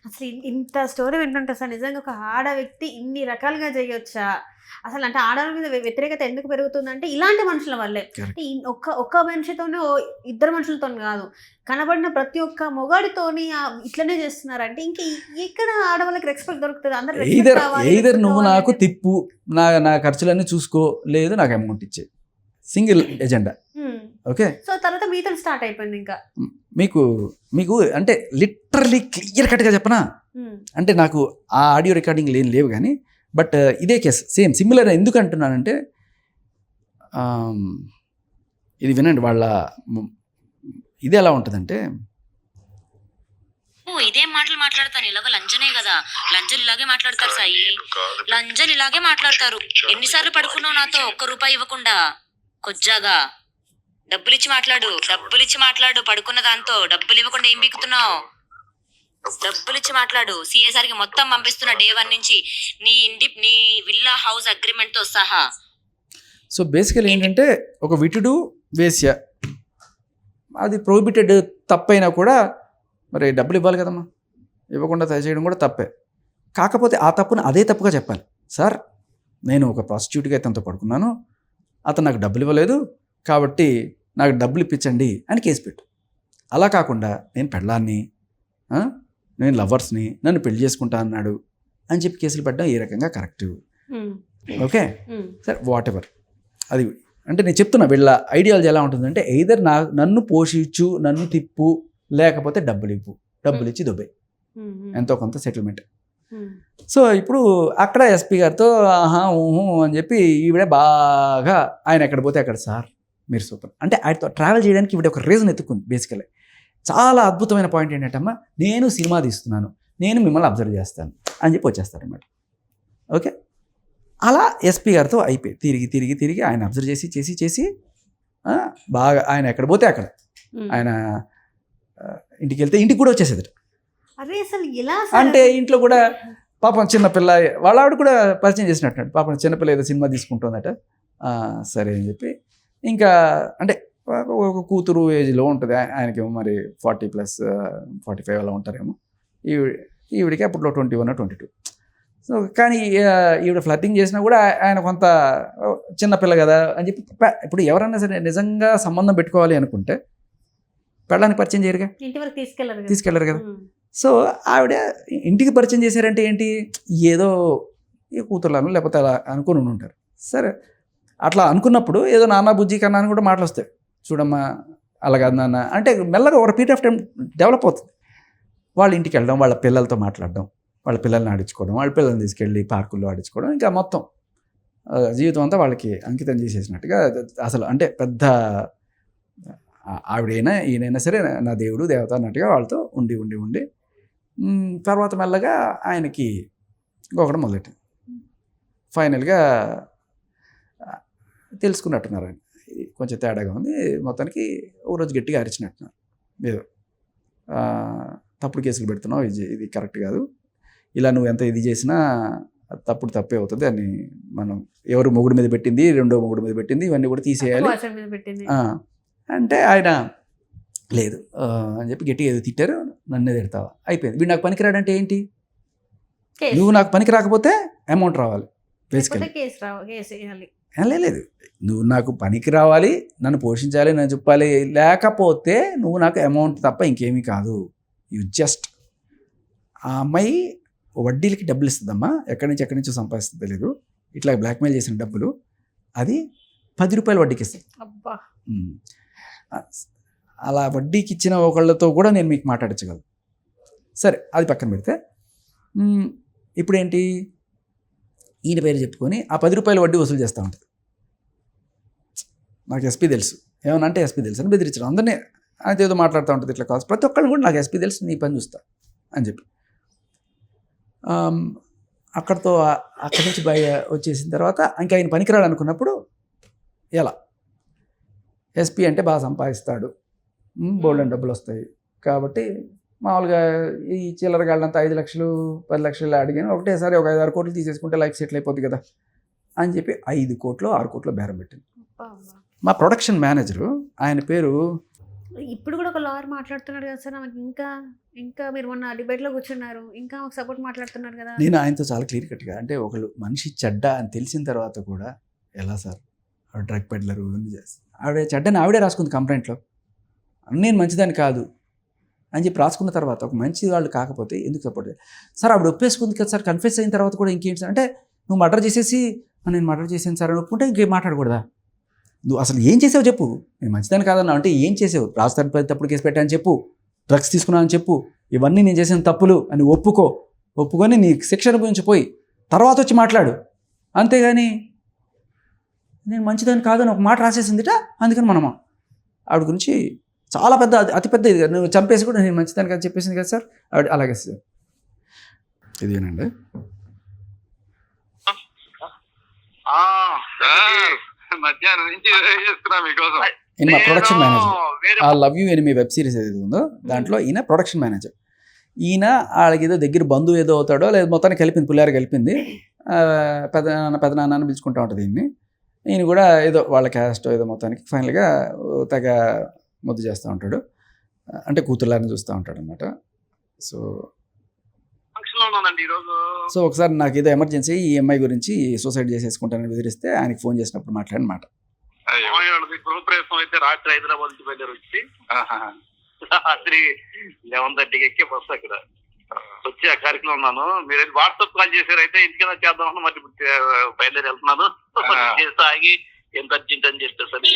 అసలు ఇంత స్టోరీ వింటుంటే అసలు నిజంగా ఒక ఆడ వ్యక్తి ఇన్ని రకాలుగా చేయొచ్చా? అసలు అంటే ఆడవాళ్ళ మీద వ్యతిరేకత ఎందుకు పెరుగుతుందంటే ఇలాంటి మనుషుల వల్లే. అంటే ఒక్క మనిషితోనే ఇద్దరు మనుషులతోని గాదు. కనబడిన ప్రతి ఒక్క మొగాడితోని ఇట్లనే చేస్తున్నారంటే ఇంక ఎక్కడ ఆడవాళ్ళకి రెస్పెక్ట్ దొరుకుతది? అందరూ రెస్పెక్ట్ కావాలి, ఎయిదర్ రెస్పెక్ట్ నువ్వు కావాలి నాకు అంటే తిప్పు, నా ఖర్చులన్నీ చూసుకో, లేదు నాకు అమౌంట్ ఇచ్చే, సింగిల్ ఎజెండా. ఓకే, సో తర్వాత మీతో స్టార్ట్ అయిపోయింది ఇంకా. మీకు అంటే లిటరలీ క్లియర్ కట్గా చెప్పనా, అంటే నాకు ఆ ఆడియో రికార్డింగ్ లేవు కానీ, బట్ ఇదే కేసు సేమ్ సిమిలర్. ఎందుకు అంటున్నానంటే ఇది వినండి. వాళ్ళ ఇది ఎలా ఉంటుందంటే, ఇదే మాటలు మాట్లాడతాను, ఇలాగ లంజనే కదా, లంజలు ఇలాగే మాట్లాడతారు సాయి, లంజలు ఇలాగే మాట్లాడతారు. ఎన్నిసార్లు పడుకున్నావు నాతో ఒక్క రూపాయి ఇవ్వకుండా? కొజ్జాగా డబ్బులిచ్చి మాట్లాడు, పడుకున్న దాంతో డబ్బులు ఇవ్వకుండా ఏం బీకుతున్నావు? డబ్బులిచ్చి మాట్లాడు. సిఎస్ఆర్కి మొత్తం పంపిస్తున్నా డే 1 నుంచి, నీ విల్లా హౌస్ అగ్రిమెంట్ తో సహా. సో బేసికల్ ఏంటంటే, ఒక విటుడు వేశ్య, అది ప్రోహిబిటెడ్ తప్పైనా కూడా మరి డబ్బులు ఇవ్వాలి కదమ్మా, ఇవ్వకుండా చేయడం కూడా తప్పే. కాకపోతే ఆ తప్పును అదే తప్పుగా చెప్పాలి. సార్, నేను ఒక ప్రాస్టిట్యూట్గా అతనితో పడుకున్నాను, అతను నాకు డబ్బులు ఇవ్వలేదు, కాబట్టి నాకు డబ్బులు ఇప్పించండి అని కేసు పెట్టు. అలా కాకుండా నేను పెళ్ళాన్ని, నేను లవర్స్ని, నన్ను పెళ్లి చేసుకుంటా అన్నాడు అని చెప్పి కేసులు పెట్టడం ఈ రకంగా correct. Okay sir, what ever అది. అంటే నేను చెప్తున్నా, వీళ్ళ ఐడియాలజీ ఎలా ఉంటుందంటే, ఎయిదర్ నన్ను పోషించు, నన్ను తిప్పు, లేకపోతే డబ్బులు ఇవ్వు, డబ్బులు ఇచ్చి దుబాయ్, ఎంతో కొంత సెటిల్మెంట్. సో ఇప్పుడు అక్కడ ఎస్పీ గారితో ఆహా ఊహు అని చెప్పి ఈవిడ బాగా, ఆయన ఎక్కడ పోతే అక్కడ సార్ మీరు సూపర్ అంటే ఆయనతో ట్రావెల్ చేయడానికి ఈవిడ ఒక రీజన్ ఎత్తుకుంది. బేసికల్లీ చాలా అద్భుతమైన పాయింట్ ఏంటంటమ్మా, నేను సినిమా తీస్తున్నాను, నేను మిమ్మల్ని అబ్జర్వ్ చేస్తాను అని చెప్పి వచ్చేస్తారనమాట. ఓకే, అలా ఎస్పీ గారితో అయిపోయి తిరిగి ఆయన అబ్జర్వ్ చేసి బాగా ఆయన ఎక్కడ పోతే అక్కడ, ఆయన ఇంటికి వెళ్తే ఇంటికి కూడా వచ్చేసేది. అంటే ఇంట్లో కూడా పాపం చిన్నపిల్ల, వాళ్ళ ఆవిడ కూడా పరిచయం చేసినట్టు, పాపం చిన్నపిల్ల ఏదో సినిమా తీసుకుంటుందట. సరే అని చెప్పి ఇంకా అంటే ఒక కూతురు ఏజ్లో ఉంటుంది, ఆయనకేమో మరి 40+, 45 అలా ఉంటారేమో, ఈవిడికి అప్పట్లో 21 or 22. సో కానీ ఈవిడ ఫ్లర్టింగ్ చేసినా కూడా ఆయన కొంత చిన్నపిల్ల కదా అని చెప్పి, ఇప్పుడు ఎవరన్నా సరే నిజంగా సంబంధం పెట్టుకోవాలి అనుకుంటే పెళ్ళానికి పరిచయం చేయరుగా, తీసుకెళ్ళరు కదా. సో ఆవిడ ఇంటికి పరిచయం చేశారంటే ఏంటి, ఏదో ఈ కూతుర్లను లేకపోతే అలా అనుకుని ఉంటారు. సరే, అట్లా అనుకున్నప్పుడు ఏదో నాన్న బుజ్జి కన్నా అని కూడా మాటలు వస్తాయి. చూడమ్మా అలా కాదు నాన్న అంటే, మెల్లగా ఒక పీరియడ్ ఆఫ్ టైం డెవలప్ అవుతుంది. వాళ్ళ ఇంటికి వెళ్ళడం, వాళ్ళ పిల్లలతో మాట్లాడడం, వాళ్ళ పిల్లల్ని ఆడించుకోవడం, వాళ్ళ పిల్లల్ని తీసుకెళ్ళి పార్కుల్లో ఆడించుకోవడం, ఇంకా మొత్తం జీవితం అంతా వాళ్ళకి అంకితం చేసేసినట్టుగా. అసలు అంటే పెద్ద ఆవిడైనా ఈయనైనా సరే నా దేవుడు దేవత అన్నట్టుగా వాళ్ళతో ఉండి తర్వాత మెల్లగా ఆయనకి ఇంకొకటి మొదలెట్టింది. ఫైనల్గా తెలుసుకున్నట్టున్నారు, ఆయన కొంచెం తేడాగా ఉంది, మొత్తానికి ఒక రోజు గట్టిగా అరిచినట్టున్నారు, ఏదో తప్పుడు కేసులు పెడుతున్నావు, ఇది కరెక్ట్ కాదు, ఇలా నువ్వు ఎంత ఇది చేసినా తప్పే అవుతుంది అని, మనం ఎవరు మొగుడు మీద పెట్టింది, రెండో మొగుడు మీద పెట్టింది, ఇవన్నీ కూడా తీసేయాలి అంటే ఆయన లేదు అని చెప్పి గట్టిగా ఏదో తిట్టారు, నన్నే తిడతావా, అయిపోయింది. వీడు నాకు పనికిరాడంటే ఏంటి, నువ్వు నాకు పనికి రాకపోతే అమౌంట్ రావాలి, లేదు నువ్వు నాకు పనికి రావాలి, నన్ను పోషించాలి, నన్ను చెప్పాలి, లేకపోతే నువ్వు నాకు అమౌంట్ తప్ప ఇంకేమీ కాదు. యు జస్ట్, ఆ అమ్మాయి వడ్డీలకి డబ్బులు ఇస్తుందమ్మా, ఎక్కడి నుంచో సంపాదిస్తుంది తెలియదు, ఇట్లా బ్లాక్మెయిల్ చేసిన డబ్బులు, అది 10 రూపాయలు వడ్డీకి ఇస్తుంది. అలా వడ్డీకి ఇచ్చిన ఒకళ్ళతో కూడా నేను మీకు మాట్లాడించగలను. సరే, అది పక్కన పెడితే ఇప్పుడు ఏంటి, ఈయన పేరు చెప్పుకొని ఆ 10 రూపాయల వడ్డీ వసూలు చేస్తూ ఉంటుంది. నాకు ఎస్పీ తెలుసు, ఏమన్నా అంటే ఎస్పీ తెలుసు అని బెదిరించడం, అందరినీ ఆయన ఏదో మాట్లాడుతూ ఉంటుంది, ఇట్లా కాదు ప్రతి ఒక్కరిని కూడా నాకు ఎస్పీ తెలుసు, నీ పని చూస్తా అని చెప్పి అక్కడి నుంచి బయ వచ్చేసిన తర్వాత ఇంకా ఆయన పనికిరాడు అనుకున్నప్పుడు, ఎలా ఎస్పీ అంటే బాగా సంపాదిస్తాడు, బోల్డెన్ డబ్బులు వస్తాయి కాబట్టి మామూలుగా ఈ చిల్లరగాళ్ళంతా 5 లక్షలు 10 లక్షలు అడిగాను, ఒకటేసారి ఒక 5-6 కోట్లు తీసేసుకుంటే లైఫ్ సెటిల్ అయిపోద్ది కదా అని చెప్పి 5 కోట్లు 6 కోట్లు బేరం పెట్టింది. మా ప్రొడక్షన్ మేనేజరు, ఆయన పేరు ఇప్పుడు కూడా ఒక లాయర్ మాట్లాడుతున్నాడు కదా సార్, ఆమెకి ఇంకా ఇంకా మీరు మొన్న డిబేట్లో కూర్చున్నారు, ఇంకా ఆమెకు సపోర్ట్ మాట్లాడుతున్నారు కదా. నేను ఆయనతో చాలా క్లియర్ కట్గా, అంటే ఒకళ్ళు మనిషి చెడ్డ అని తెలిసిన తర్వాత కూడా ఎలా సార్ డ్రగ్ పెడ్లరు ఇవన్నీ చేస్తారు, ఆవిడ చెడ్డని ఆవిడే రాసుకుంది కంప్లైంట్లో, నేను మంచిదాన్ని కాదు అని చెప్పి రాసుకున్న తర్వాత ఒక మంచి వాళ్ళు కాకపోతే ఎందుకు సపోర్ట్ చేయాలి సార్? ఆవిడ ఒప్పేసుకుంది కదా సార్, కన్ఫెస్ అయిన తర్వాత కూడా ఇంకేంటి సార్ అంటే, నువ్వు మర్డర్ చేసేసి నేను మర్డర్ చేసాను సార్ అని ఒప్పుకుంటే ఇంకేం మాట్లాడకూడదా? నువ్వు అసలు ఏం చేసావు చెప్పు, నేను మంచిదాన్ని కాదన్నా అంటే ఏం చేసావు? రాజధాని తప్పుడు కేసు పెట్టాను చెప్పు, డ్రగ్స్ తీసుకున్నానని చెప్పు, ఇవన్నీ నేను చేసిన తప్పులు అని ఒప్పుకొని నీ శిక్ష అనుభవించి పోయి తర్వాత వచ్చి మాట్లాడు, అంతేగాని నేను మంచిదాన్ని కాదని ఒక మాట రాసేసిందిట అందుకని మనమా ఆవిడ గురించి చాలా పెద్ద అతిపెద్ద ఇది, నువ్వు చంపేసి కూడా నేను మంచిదాన్ని కాదు చెప్పేసింది కదా సార్ ఆవిడ. అలాగే సార్ ఇదేనండి మధ్యాహ్నం నుంచి చేస్తున్నా మీకోసం. ఈయన మా ప్రొడక్షన్ మేనేజర్. ఆ love you enemy web series ఏది ఉందో దాంట్లో ఈయన ప్రొడక్షన్ మేనేజర్. ఈయన వాళ్ళకి ఏదో దగ్గర బంధువు ఏదో అవుతాడో లేదు మొత్తాన్ని కలిపింది, పుల్లారి కలిపింది, పెదనాన్న అని పిలుచుకుంటూ ఉంటుంది ఈయన్ని. ఈయన కూడా ఏదో వాళ్ళ క్యాస్ట్ ఏదో మొత్తానికి ఫైనల్గా తెగ ముద్దు చేస్తూ ఉంటాడు, అంటే కూతుర్లాని చూస్తూ ఉంటాడు అనమాట. సో సో ఒకసారి నాకు ఏదో ఎమర్జెన్సీ ఈ అమ్మాయి గురించి సూసైడ్ చేసేసుకుంటానని బెదిరిస్తే ఆయనకి ఫోన్ చేసినప్పుడు మాట్లాడినమాట. గృహప్రవేశం అయితే రాత్రి హైదరాబాద్ నుంచి బయలుదేరి వచ్చి రాత్రి 11:30కి ఎక్కే బస్సు అక్కడ వచ్చి ఆ కార్యక్రమం ఉన్నాను. మీరు వాట్సాప్ కాల్ చేశారు, అయితే ఇంటికైనా చేద్దామని మరి బయలుదేరి వెళ్తున్నాను. ఆగి ఎంత అర్జెంట్ అని చెప్పేసి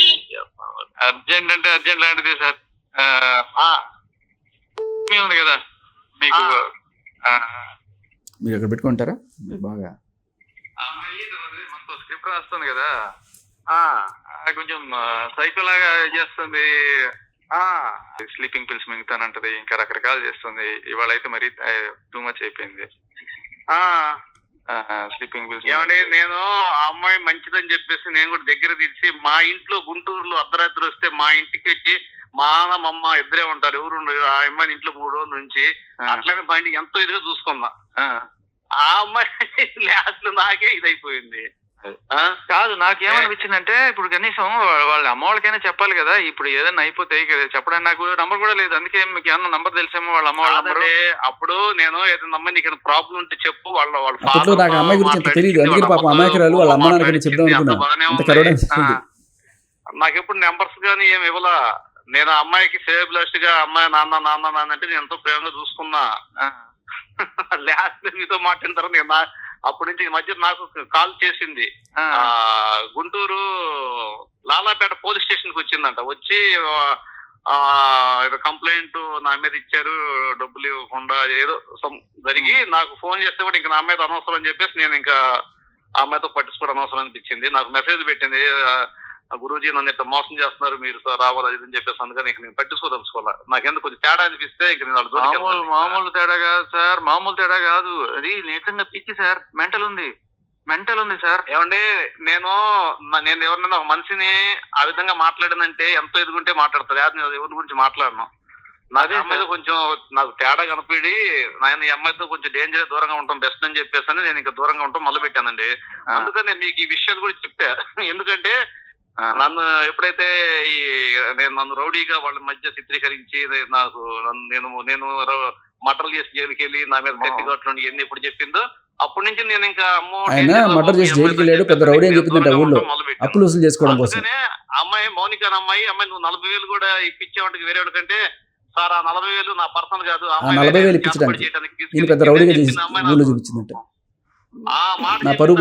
అర్జెంట్ అంటే అర్జెంట్ లాంటిది సార్ ఉంది కదా మీకు. మీరు అక్కడ పెట్టుకుంటారా? మీరు బాగా మనతో స్క్రిప్ట్ రాస్తుంది కదా, కొంచెం సైకో లాగా చేస్తుంది, స్లీపింగ్ పిల్స్ మింగుతానంటది, ఇంకా రకరకాలు చేస్తుంది. ఇవాళ అయితే మరీ టూ మచ్ అయిపోయింది. స్లీపింగ్ పిల్స్ ఏమండి, నేను ఆ అమ్మాయి మంచిదని చెప్పేసి నేను కూడా దగ్గర తీసి మా ఇంట్లో గుంటూరులో అర్ధరాత్రి వస్తే మా ఇంటికి వచ్చి మా అమ్మ ఇద్దరే ఉంటారు, ఎవరు ఉండరు. ఆ అమ్మాయిని ఇంట్లో 3 రోజుల నుంచి అట్లనే బండి ఎంతో ఇదిగా చూసుకున్నా. ఆ అమ్మాయి లాస్ట్ నాకే ఇదైపోయింది. కాదు, నాకేమనిపించిందంటే ఇప్పుడు కనీసం వాళ్ళ అమ్మ వాళ్ళకైనా చెప్పాలి కదా, ఇప్పుడు ఏదైనా అయిపోతే చెప్పడానికి నాకు నంబర్ కూడా లేదు. అందుకే మీకు ఏమన్నా నంబర్ తెలిసేమో వాళ్ళ అమ్మ వాళ్ళ నంబర్. అప్పుడు నేను ఏదైనా అమ్మాయి నీకు ప్రాబ్లం ఉంటే చెప్పు, వాళ్ళ నాకు అమ్మాయి గురించి తెలియదు, అందుకే పాపం అమాయకురాలు వాళ్ళ అమ్మ నాన్నకి చెప్దాం అనుకున్నా. నాకు ఎప్పుడు నెంబర్స్ గానీ ఏమి ఇవ్వలా. నేను అమ్మాయికి సేవ్ లాస్ట్ గా అమ్మాయి నాన్న నాన్న నాన్న అంటే నేను ఎంతో ప్రేమగా చూసుకున్నా. లాస్ట్ మీతో మాట్లాడిన తర్వాత నేను అప్పటి నుంచి ఈ మధ్య నాకు కాల్ చేసింది. గుంటూరు లాలాపేట పోలీస్ స్టేషన్ కి వచ్చిందంట. వచ్చి కంప్లైంట్ నా మీద ఇచ్చారు, డబ్బులు ఇవ్వకుండా ఏదో జరిగి నాకు ఫోన్ చేస్తే కూడా ఇంకా నా మీద అనవసరం అని చెప్పేసి నేను ఇంకా ఆ అమ్మాయితో పట్టించుకోవడం అనవసరం అనిపించింది. నాకు మెసేజ్ పెట్టింది, గురూజీ నన్ను ఇట్లా మోసం చేస్తున్నారు, మీరు రావాలి అది అని చెప్పేసి. అందుకని ఇంక నేను పట్టించుకోదలుచుకోవాలా. నాకెందుకు కొంచెం తేడా అనిపిస్తే ఇంక నేను మామూలు తేడా కాదు సార్, మామూలు తేడా కాదు, అది నిజంగా పిచ్చి సార్, మెంటల్ ఉంది సార్. ఏమండి, నేను ఎవరినైనా ఒక మనిషిని ఆ విధంగా మాట్లాడానంటే ఎంతో ఎదుగుంటే మాట్లాడతారు, అది ఎవరి గురించి మాట్లాడను. నాకు అమ్మాయితో కొంచెం నాకు తేడా కనిపిడి నేను ఈ అమ్మాయితో కొంచెం డేంజర్ దూరంగా ఉంటాం బెస్ట్ అని చెప్పేసి నేను ఇంకా దూరంగా ఉంటాం మొదలు పెట్టానండి. అందుకని నేను మీకు ఈ విషయాలు కూడా చెప్పా. ఎందుకంటే నన్ను ఎప్పుడైతే నన్ను రౌడీగా వాళ్ళ మధ్య చిత్రీకరించి నాకు నేను మటర్లు చేసి జైలుకి వెళ్ళి నా మీద కట్టిగట్లు ఇవన్నీ ఎప్పుడు చెప్పిందో అప్పటి నుంచి నేను ఇంకా మటర్ చేసి జైలుకి వెళ్ళాడు, పెద్ద రౌడీ అని చెప్పిందంట ఊళ్ళో అప్పులు వసూలు చేసుకోవడం కోసం. అమ్మాయి మౌనిక అమ్మాయి నువ్వు 40,000 కూడా ఇప్పించేవాడికి వేరే వాళ్ళకంటే సార్ ఆ 40,000 నా పర్సనల్ కాదు, 40,000 ఇప్పించడానికి పెద్ద రౌడీగా ఊళ్ళో చూపించిందంట. నా పరువు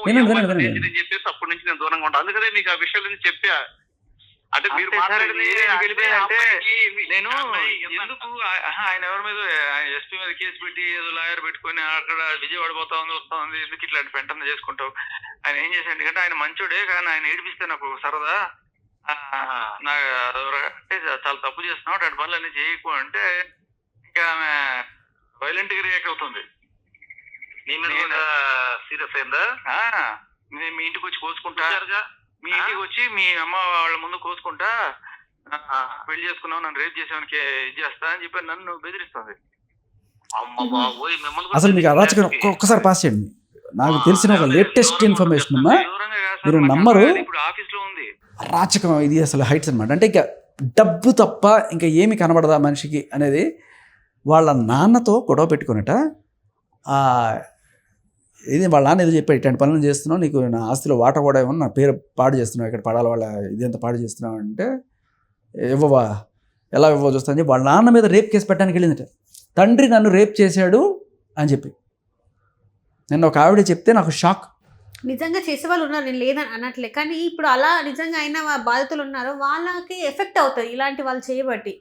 పోయిందని చెప్పేసి అప్పటి నుంచి నేను దూరంగా ఉంటాను. అందుకనే మీకు ఆ విషయాలు చెప్పా. అంటే మీరు నేను ఎందుకు ఆయన ఎవరి మీద ఎస్పీ మీద కేసు పెట్టి ఏదో లాయర్ పెట్టుకుని అక్కడ విజయవాడ పోతా ఉంది వస్తా ఉంది, ఎందుకు ఇట్లాంటి పెంటన చేసుకుంటావు? ఆయన ఏం చేశాడు ఎందుకంటే ఆయన మంచోడే, కానీ ఆయన ఏడిపిస్తే నాకు సరదా, అంటే చాలా తప్పు చేస్తున్నావు, అటు పనులు అన్ని చేయకు అంటే ఇంకా ఆమె వైలెంట్ గా రియాక్ట్ అవుతుంది. సీరియస్ అయిందా? నేను మీ ఇంటికి వచ్చి కోసుకుంటా, మీ ఇంటికి వచ్చి మీ అమ్మ వాళ్ళ ముందు కోసుకుంటా, పెళ్లి చేసుకున్నావు, నన్ను రేప్ చేసేవానికి ఇది చేస్తా అని చెప్పి నన్ను బెదిరిస్తుంది. అసలు మీకు అరాచకం ఒక్కసారి పాస్ చేయండి. నాకు తెలిసిన ఒక లేటెస్ట్ ఇన్ఫర్మేషన్ అమ్మా, మీరు నమ్మరు, ఇప్పుడు ఆఫీస్ లో ఉంది అరాచకం ఇది అసలు హైట్స్ అనమాట. అంటే ఇంకా డబ్బు తప్ప ఇంకా ఏమి కనబడదా మనిషికి అనేది వాళ్ళ నాన్నతో గొడవ పెట్టుకున్నట. ఇది వాళ్ళ నాన్న ఏదో చెప్పాడు, ఇట్లాంటి పనులు చేస్తున్నావు, నీకు నా ఆస్తిలో వాటా కూడా ఏమన్నా, నా పేరు పాడు చేస్తున్నావు, ఇక్కడ పడాలి వాళ్ళ ఇదంతా పాడు చేస్తున్నావు అంటే ఇవ్వవా, ఎలా ఇవ్వవో చూస్తాను చెప్పి వాళ్ళ నాన్న మీద రేప్ కేసు పెట్టడానికి వెళ్ళిందట. తండ్రి నన్ను రేప్ చేశాడు అని చెప్పి నిన్న ఒక ఆవిడ చెప్తే నాకు షాక్. నిజంగా చేసేవాళ్ళు ఉన్నారు, నేను లేదని అనట్లే, కానీ ఇప్పుడు అలా నిజంగా అయిన బాధితులు ఉన్నారు, వాళ్ళకి ఎఫెక్ట్ అవుతుంది ఇలాంటి వాళ్ళు చేయబట్టి.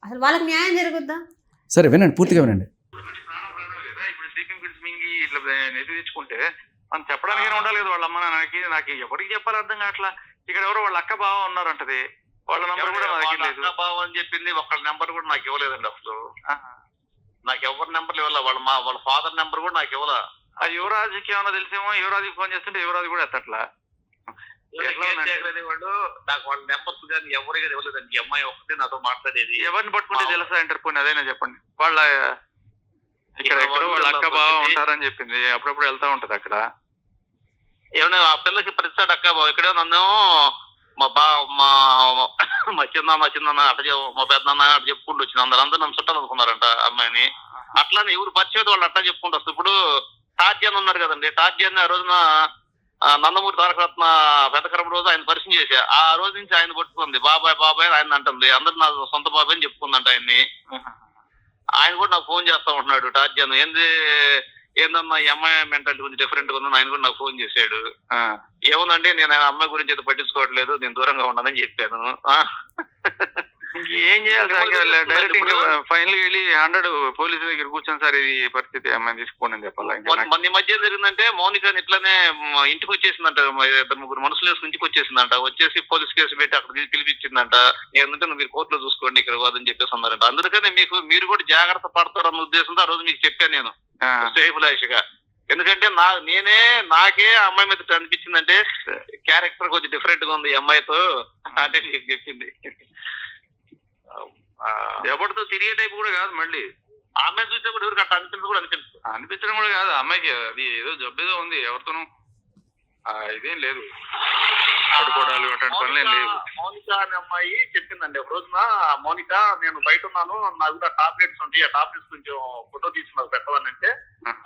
అసలు వాళ్ళకి న్యాయం జరుగుద్దా? సరే వినండి, పూర్తిగా వినండి. ఇప్పుడు స్లీపింగ్ పిల్స్ మింగి ఇట్లా నెత్తి తెచ్చుకుంటే మనం చెప్పడానికి ఉండాలి కదా వాళ్ళ అమ్మ నాన్నకి. నాకు ఎవరికి చెప్పాలి అర్థం కావట్లా. ఇక్కడ ఎవరో వాళ్ళ అక్క బావ ఉన్నారంటది, వాళ్ళ నంబర్ కూడా నా దగ్గర లేదు. అక్క బావ అని చెప్పింది, ఒకళ్ళ నెంబర్ కూడా నాకు ఇవ్వలేదండి అసలు. నాకు ఎవరి నెంబర్లు ఇవ్వాల, వాళ్ళ ఫాదర్ నెంబర్ కూడా నాకు ఇవ్వాల. ఆ యువరాజుకి ఏమన్నా తెలిసేమో, యువరాజుకి ఫోన్ చేస్తుంటే యువరాజు కూడా ఎత్తట్లా. వాళ్ళు నాకు వాళ్ళ నెంబర్స్ కానీ ఎవరికి ఇవ్వలేదండి. ఈ అమ్మాయి ఒకటి నాతో మాట్లాడేది. ఎవరిని పట్టుకుంటే తెలుసా అంటారు, పోనీ అదైనా చెప్పండి. వాళ్ళ ఇక్కడ ఎక్కడో వాళ్ళ అక్క బావ ఉంటారని చెప్పింది, అప్పుడప్పుడు వెళ్తా ఉంటది అక్కడ. ఏమన్నా ఆ పిల్లకి ప్రతిసారి అక్క బావ ఇక్కడే నన్ను మా చిన్న అట్లా మా పెద్దన్న అట్లా చెప్పుకుంటూ వచ్చింది. అందరూ నన్ను చుట్టాలు అనుకున్నారంట అమ్మాయిని. అట్లానే ఎవరు పరిచయం వాళ్ళు అట్లా చెప్పుకుంటూ వస్తారు. ఇప్పుడు టార్జియన్ ఉన్నారు కదండి, టార్జియన్ ఆ రోజున నందమూరి తారకరత్న పెద్దకరం రోజు ఆయన పరిచయం చేశా. ఆ రోజు నుంచి ఆయన పట్టుకుంది, బాబాయ్ బాబాయ్ ఆయన అంటుంది. అందరు నా సొంత బాబాయ్ అని చెప్పుకుందంట ఆయన్ని. ఆయన కూడా నాకు ఫోన్ చేస్తా ఉంటున్నాడు టార్జియన్. ఏందమ్మా ఈ అమ్మాయి మెంటాలిటీ కొంచెం డిఫరెంట్ గా ఉందని ఆయన కూడా నాకు ఫోన్ చేశాడు. ఏముందండి, నేను ఆయన అమ్మాయి గురించి అయితే పట్టించుకోవట్లేదు, నేను దూరంగా ఉన్నానని చెప్పాను. ఏం చేయాలి, డైరెక్ట్ ఫైనల్ వెళ్ళి 100 పోలీసుల దగ్గర కూర్చొని సార్ ఇది పరిస్థితి అమ్మాయిని తీసుకోండి అని చెప్పాలి. మన ఈ మధ్య జరిగిందంటే మౌనిక ఇట్లానే ఇంటికి వచ్చేసిందంట, 2-3 మనుషులు వేసుకుని ఇంటికి వచ్చేసిందంట. వచ్చేసి పోలీస్ కేసు పెట్టి అక్కడ పిలిపించిందంట. ఏంటంటే మీరు కోర్టులో చూసుకోండి ఇక్కడ కాదని చెప్పేసి అన్నారంట. అందుకనే మీరు కూడా జాగ్రత్త పడతారన్న ఉద్దేశంతో ఆ రోజు మీకు చెప్పాను నేను సేఫ్లాష్గా. ఎందుకంటే నాకే అమ్మాయి మీద అనిపించిందంటే క్యారెక్టర్ కొంచెం డిఫరెంట్ గా ఉంది ఈ అమ్మాయితో అంటే నీకు చెప్పింది. ఎవరితో తిరిగే టైప్ కూడా కాదు, మళ్ళీ అమ్మాయి చూస్తే కూడా ఎవరికి అట్లా అనిపించడం కూడా కాదు. అమ్మాయికి అది ఏదో జబ్బేదో ఉంది, ఎవరితోనూ ఇదేం లేదు, పడుకోవడాలు అటువంటి పనులు ఏం లేదు. మౌనిక అనే అమ్మాయి చెప్పిందండి ఒక రోజున, మౌనిక నేను బయట ఉన్నాను, నా కూడా టాబ్లెట్స్ ఉంటాయి, ఆ టాబ్లెట్స్ కొంచెం ఫోటో తీసి నాకు పెట్టాలని అంటే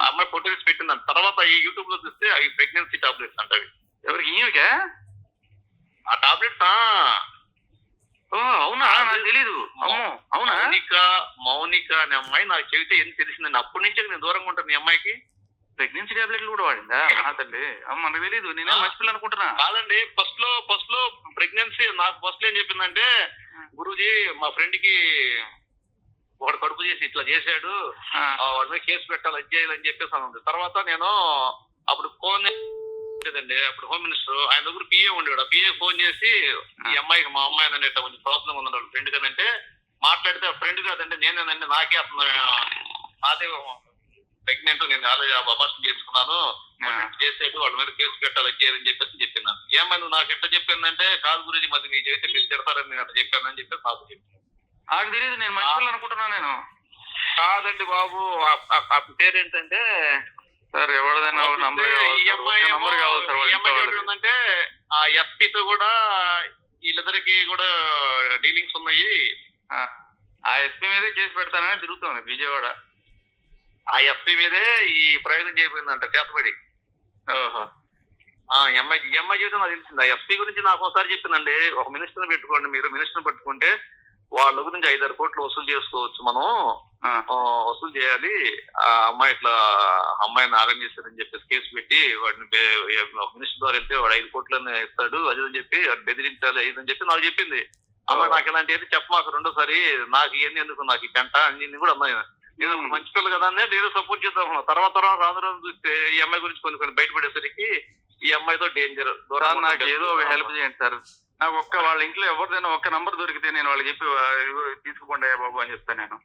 ఆ అమ్మాయి ఫోటో తీసి పెట్టిందంట. తర్వాత ఈ యూట్యూబ్ లో చూస్తే అవి ప్రెగ్నెన్సీ టాబ్లెట్స్ అంటవి. ఎవరికి ఈమెకే ఆ టాబ్లెట్స్? అవునా, నాకు తెలీదు. అవునా? మౌనిక అనే అమ్మాయి నాకు చెబితే ఏం తెలిసిందండి. అప్పటి నుంచి నేను దూరంగా ఉంటాను. ఈ అమ్మాయికి ప్రెగ్నెన్సీ టాబ్లెట్లు కూడా వాడిందా? తల్లి మనకు తెలీదు, నేనే మర్చిపోయి అనుకుంటున్నా. కాదండి, ఫస్ట్ లో ప్రెగ్నెన్సీ నాకు ఫస్ట్ ఏం చెప్పిందంటే, గురూజీ మా ఫ్రెండ్ కి వాడు కడుపు చేసి ఇట్లా చేశాడు, వాడి మీద కేసు పెట్టాలి అది చేయాలని చెప్పేసి అన్నది. తర్వాత నేను అప్పుడు ఫోన్ లేదండి, అప్పుడు హోమ్ మినిస్టర్ ఆయన దగ్గర పిఏ ఉండేవాడు. ఆ పిఏ ఫోన్ చేసి ఈ అమ్మాయికి మా అమ్మాయి అనే కొంచెం ప్రాబ్లం ఉందండి ఫ్రెండ్ కదంటే, మాట్లాడితే ఫ్రెండ్ కాదండి నేనేనండి, నాకే అతను నాదే ప్రెగ్నెంట్, నేను ఆల్రెడీ అబార్షన్ చేసుకున్నాను చేసేట్టు వాళ్ళ మీద కేసు పెట్టాలి చేయాలని చెప్పేసి చెప్పినాను. ఏమన్నా నాకు ఎట్లా చెప్పిందంటే, కాదు గురించి మధ్య మీకు చేస్తే మీరు తిడతారని నేను అట్లా చెప్పానని చెప్పేసి నాకు చెప్పింది. నాకు తెలియదు, నేను మర్చిపోయాను అనుకుంటున్నాను. నేను కాదండి బాబు, ఆ పేరేంటంటే సార్ ఎవరిదైనా నంబర్ కావాలి సార్. ఏంటంటే ఆ ఎస్పీతో కూడా వీళ్ళిద్దరికి కూడా డీలింగ్స్ ఉన్నాయి, ఆ ఎస్పీ మీదే కేసు పెడతానని తిరుగుతుంది విజయవాడ. ఆ ఎస్పీ మీదే ఈ ప్రయోగం చేయబోయిందంట చేతబడి. ఓహో, ఎంఐ జీవితం నాకు తెలిసింది. ఆ ఎస్పీ గురించి నాకు ఒకసారి చెప్పిందండి, ఒక మినిస్టర్ని పెట్టుకోండి, మీరు మినిస్టర్ని పెట్టుకుంటే వాళ్ళ గురించి 5-6 కోట్లు వసూలు చేసుకోవచ్చు, మనం వసూలు చేయాలి, ఆ అమ్మాయి ఇట్లా అమ్మాయిని ఆగం చేశారని చెప్పేసి కేసు పెట్టి వాడిని మినిస్టర్ ద్వారా వెళ్తే వాడు 5 కోట్లని ఇస్తాడు అది అని చెప్పి బెదిరించాలి అని చెప్పి నాకు చెప్పింది. అమ్మాయి నాకు ఇలాంటి ఏది చెప్పమాకు రెండోసారి, నాకు ఇవన్నీ ఎందుకు, నాకు ఈ పెంట అన్ని కూడా అమ్మాయి నేను మంచి పిల్లలు కదా అని నేను సపోర్ట్ చేద్దాం. తర్వాత రాను రోజు చూస్తే ఈ అమ్మాయి గురించి కొన్ని బయటపడేసరికి ఈ అమ్మాయితో డేంజర్. నాకు ఏదో హెల్ప్ చేయండి సార్, నాకు వాళ్ళ ఇంట్లో ఎవరిదైనా ఒక్క నంబర్ దొరికితే నేను వాళ్ళకి చెప్పి తీసుకుపోండి అయ్యా బాబు అని చెప్తాను. నేను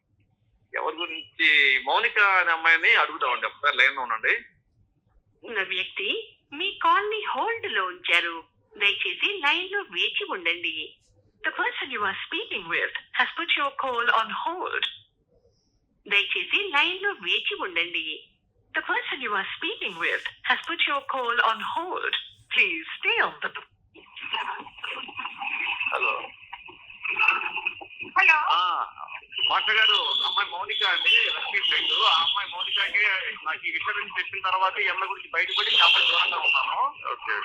ఎవరి గురించి మౌనిక అనే అమ్మాయిని అడుగుతామండి, ఒకసారి లైన్ లో ఉండండి. ఉన్న వ్యక్తి మీ కాల్ ని హోల్డ్ లో ఉంచారు, దయచేసి లైన్ లో వేచి ఉండండి. The person you are speaking with has put your call on hold. దయచేసి లైన్ లో వేచి ఉండండి. The person you are speaking with has put your call on hold. Please stay on the. Hello. Hello. Master గారు, అమ్మాయి మౌనిక అండి, Lakshmi friend. ఆ అమ్మాయి మౌనికకి నాకు ఈ విషయం నుంచి చెప్పిన తర్వాత ఈ అమ్మాయి గురించి బయటపడి ఈ అమ్మాయి దూరంగా ఉన్నాను. ఓకే.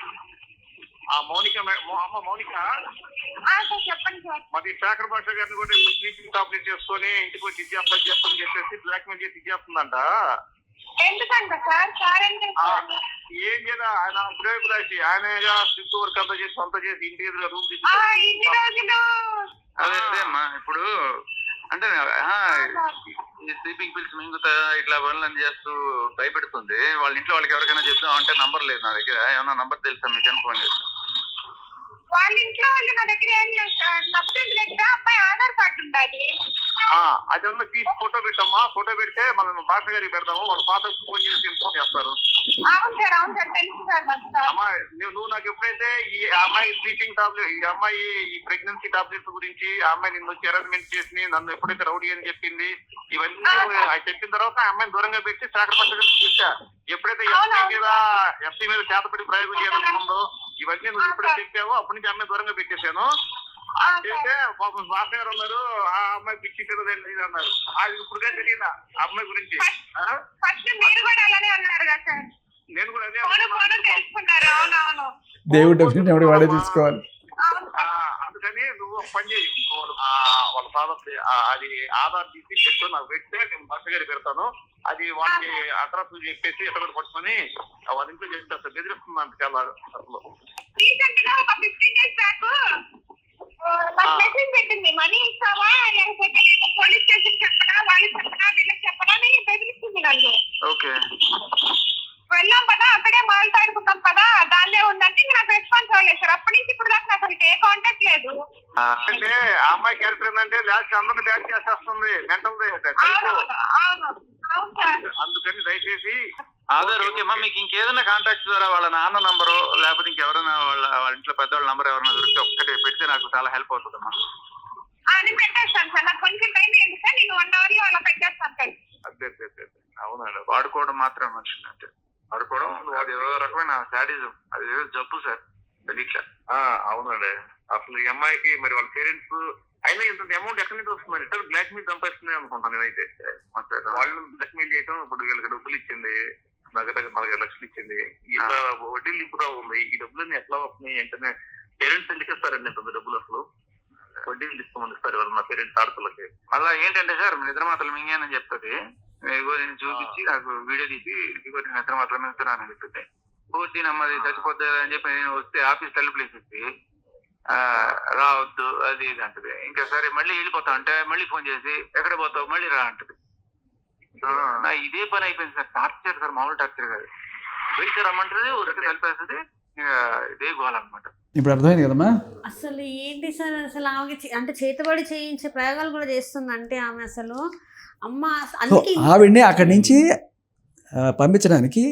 ఆ మౌనిక అమ్మ మౌనిక చెప్పండి సార్. మరి శేఖర్ భాష గారిని కూడా స్లీపింగ్ టాబ్లెట్ చేసుకొని ఇంటికి వచ్చి ఇచ్చేస్తాను చెప్పని చెప్పేసి బ్లాక్ మెయిల్ చేసి ఇచ్చేస్తుందంట. ఎందుకంట సార్? సార్ ఏం చేయాలి, ఆయన ప్రేమికులాసి ఆయన స్లిప్ వర్క్ అంతా చేసి అంతా చేసి ఇంటి ఎదురుగా రూమ్ అదేమ్మా. ఇప్పుడు అంటే ఈ స్లీపింగ్ పిల్స్ మింగుతా ఇట్లా పనులను చేస్తూ భయపెడుతుంది. వాళ్ళ ఇంట్లో వాళ్ళకి ఎవరికైనా చెప్తాం అంటే నంబర్ లేదు నా దగ్గర. ఏమన్నా నంబర్ తెలుసా మీకు అని ఫోన్ చేస్తాను. వాళ్ళ ఇంట్లో వాళ్ళు నా దగ్గర ఏం లేదు సార్. సబ్జెక్ట్ దగ్గర అబ్బాయి ఆధార్ కార్డు ఉండాలి. అదన్నా తీసి ఫోటో పెట్టమ్మా. ఫోటో పెడితే మనం భాష గారికి పెడతాము. వాళ్ళ ఫాదర్ ఫోన్ చేసి ఇన్ఫార్మ్ చేస్తారు. అవును సార్, అవును సార్, తెలుసు సార్. అమ్మా నువ్వు నాకు ఎప్పుడైతే ఈ అమ్మాయి స్లీపింగ్ టాబ్లెట్, ఈ అమ్మాయి ఈ ప్రెగ్నెన్సీ టాబ్లెట్స్ గురించి ఆ అమ్మాయి నిన్ను వచ్చి అరేంజ్మెంట్ చేసి నన్ను ఎప్పుడైతే రౌడీ అని చెప్పింది, ఇవన్నీ చెప్పిన తర్వాత ఆ అమ్మాయిని దూరంగా పెట్టి శాఖపట్ట చూసా. ఎప్పుడైతే ఎఫ్సీ మీద చేతపడి ప్రయోగం చేయాలనుకుందో ఇవన్నీ నువ్వు ఎప్పుడైతే చెప్పావో అప్పటి నుంచి అమ్మాయి దూరంగా పెట్టేశాను. చేస్తే పాపం భాష గారు ఉన్నారు, ఆ అమ్మాయి పిచ్చి కదా అన్నారు. అది ఇప్పుడుగా తెలియదా ఆ అమ్మాయి గురించి? నేను కూడా అదే దేవుడు డెఫినెట్ ఎవరు వాడే తీసుకోవాలి. అందుకని నువ్వు పని చేయి, వాళ్ళ ఫాదర్ అది ఆధార్ తీసి పెట్టు, నాకు పెడితే నేను భాష గారికి పెడతాను. అది వాళ్ళకి అడ్రస్ చెప్పేసి ఎక్కడ పట్టుకొని వాళ్ళ ఇంట్లో చేస్తారు. బెదిరిస్తున్నాను చాలా అసలు. మెసేజ్ పెట్టింది, మనీ ఇస్తావా లేకపోతే పోలీస్ స్టేషన్ చెప్పడా, వాళ్ళకి చెప్పడా, వీళ్ళకి చెప్పడా అని బెదిరిస్తుంది నన్ను. ఓకే. వెళ్ళాం కదా, అక్కడే మాట్లాడుకుంటాం కదా, దాన్నే ఉందంటే నాకు రెస్పాన్స్ అవ్వలేదు సార్. అప్పటి నుంచి ఇప్పుడు దాకా నాకు అసలు ఏ కాంటాక్ట్ లేదు. అంటే ఆ అమ్మాయి క్యారెక్టర్ ఏంటంటే లాస్ట్ అందరిని బ్యాక్ చేసేస్తుంది, మెంటల్. అందుకని దయచేసి ఆధార్ ఓకేమ్మా. మీకు ఇంకేదైనా కాంటాక్ట్ ద్వారా వాళ్ళ నాన్న నంబరు లేకపోతే ఇంకెవరైనా వాళ్ళ ఇంట్లో పెద్దవాళ్ళ నంబర్ ఎవరైనా దొరికితే ఒక్కటే పెడితే నాకు చాలా హెల్ప్ అవుతుందమ్మా. అది పెట్టేస్తాను సార్. నాకు కొంచెం టైం ఏంటి సార్, నేను 1 hour లో అలా పెట్టేస్తాను సార్. అదే అవునండి. వాడుకోవడం మాత్రమే మనిషిని అంటే వాడుకోవడం అది ఏదో రకమైన శాడిజం, అది ఏదో జబ్బు సార్ తెలియట్లే. అవునండి. అసలు ఈ అమ్మాయికి మరి వాళ్ళ పేరెంట్స్ అయినా ఇంత అమౌంట్ ఎక్కడి నుంచి వస్తుందండి? ఇతర బ్లాక్ మెయిల్ సంపాదిస్తున్నాయి అనుకుంటాను నేనైతే. వాళ్ళు బ్లాక్ మెయిల్ చేయడం, ఇప్పుడు వీళ్ళకి డబ్బులు ఇచ్చింది, దగ్గర 40 లక్షలు ఇచ్చింది, ఇలా వడ్డీలు ఇప్పుడు ఉంది. ఈ డబ్బులన్నీ ఎట్లా వస్తున్నాయి అంటే పేరెంట్స్ ఎందుకు ఇస్తారండి పెద్ద డబ్బులు? అసలు వడ్డీలు తీసుకోమని ఇస్తారు వాళ్ళు మా పేరెంట్స్ ఆడపిల్లకి. అలా ఏంటంటే సార్ నిద్ర మాత్రలు మింగానని చెప్తుంది. నేను చూపించి నాకు వీడియో తీసి నిద్ర మాత్రం మింగుతున్నానని చెప్తుంది. పూర్తి నమ్మది చచ్చిపోతుంది అని చెప్పి నేను వస్తే ఆఫీస్ తలుపులు వేసేసి రావద్దు అది ఇది అంటది. ఇంకా సరే మళ్ళీ వెళ్ళిపోతావు అంటే మళ్ళీ ఫోన్ చేసి ఎక్కడ పోతావు మళ్ళీ రా అంటది. నా ఇదే పని అయిపోయింది సార్. టార్చర్ సార్, మామూలు టార్చర్ కాదు. వెళ్తే రమ్మంటది, ఊరికి కలిపేస్తుంది, ఇదే గోలన్నమాట. ఇప్పుడు అర్థమైంది కదమ్మా. అసలు ఏంటి సార్, అసలు ఆమెకి అంటే చేతబడి చేయించే ప్రయోగాలు కూడా చేస్తుంది అంటే ఆమె అసలు అమ్మ. ఆవిడ్ని అక్కడి నుంచి పంపించడానికి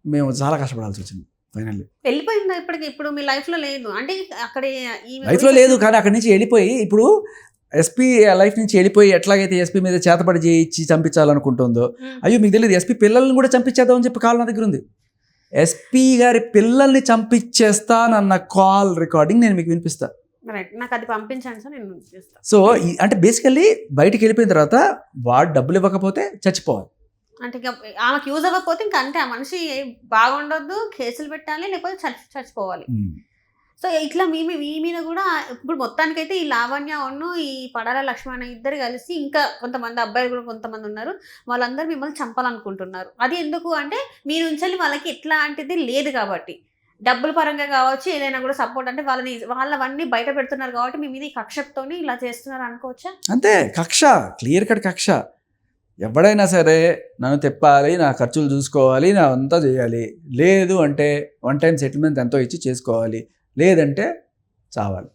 మేము చాలా కష్టపడాల్సి వచ్చింది. ఫైనల్లీ వెళ్ళిపోయిందా ఇప్పటికి? ఇప్పుడు మీ లైఫ్ లో లేదు అంటే అక్కడ లైఫ్లో లేదు, కానీ అక్కడి నుంచి వెళ్ళిపోయి ఇప్పుడు ఎస్పీ లైఫ్ నుంచి వెళ్ళిపోయి ఎట్లాగైతే ఎస్పీ మీద చేతపడి చేయించి చంపించాలనుకుంటుందో, అయ్యో మీకు తెలియదు ఎస్పీ పిల్లల్ని కూడా చంపించేద్దామని చెప్పి కాల్ నా దగ్గర ఉంది. ఎస్పీ గారి పిల్లల్ని చంపించేస్తానన్న కాల్ రికార్డింగ్ నేను మీకు వినిపిస్తా. నాకు అది పంపించండి సార్, నేను చేస్తాను. సో అంటే బేసికల్లీ బయటికి వెళ్ళిపోయిన తర్వాత వాడు డబ్బులు ఇవ్వకపోతే చచ్చిపోవాలి. అంటే ఇంకా ఆమెకు యూజ్ అవ్వకపోతే ఇంకా అంటే ఆ మనిషి బాగుండొద్దు, కేసులు పెట్టాలి, లేకపోతే చచ్చిపోవాలి. సో ఇట్లా మీ మీద కూడా ఇప్పుడు మొత్తానికైతే ఈ లావణ్య ఈ పడాల లక్ష్మణ ఇద్దరు కలిసి ఇంకా కొంతమంది అబ్బాయిలు కూడా కొంతమంది ఉన్నారు, వాళ్ళందరూ మిమ్మల్ని చంపాలనుకుంటున్నారు. అది ఎందుకు అంటే మీ నుంచి వాళ్ళకి ఎట్లాంటిది లేదు కాబట్టి, డబ్బుల పరంగా కావచ్చు, ఏదైనా కూడా సపోర్ట్ అంటే వాళ్ళవన్నీ బయట పెడుతున్నారు కాబట్టి మీ మీద ఈ కక్షతోని ఇలా చేస్తున్నారు అనుకోవచ్చా? అంతే, కక్ష, క్లియర్ కట్ కక్ష. ఎవడైనా సరే నన్ను తెప్పాలి, నా ఖర్చులు చూసుకోవాలి, నా అంతా చేయాలి, లేదు అంటే 1 time సెటిల్మెంట్ ఎంతో ఇచ్చి చేసుకోవాలి, లేదంటే చావాలి.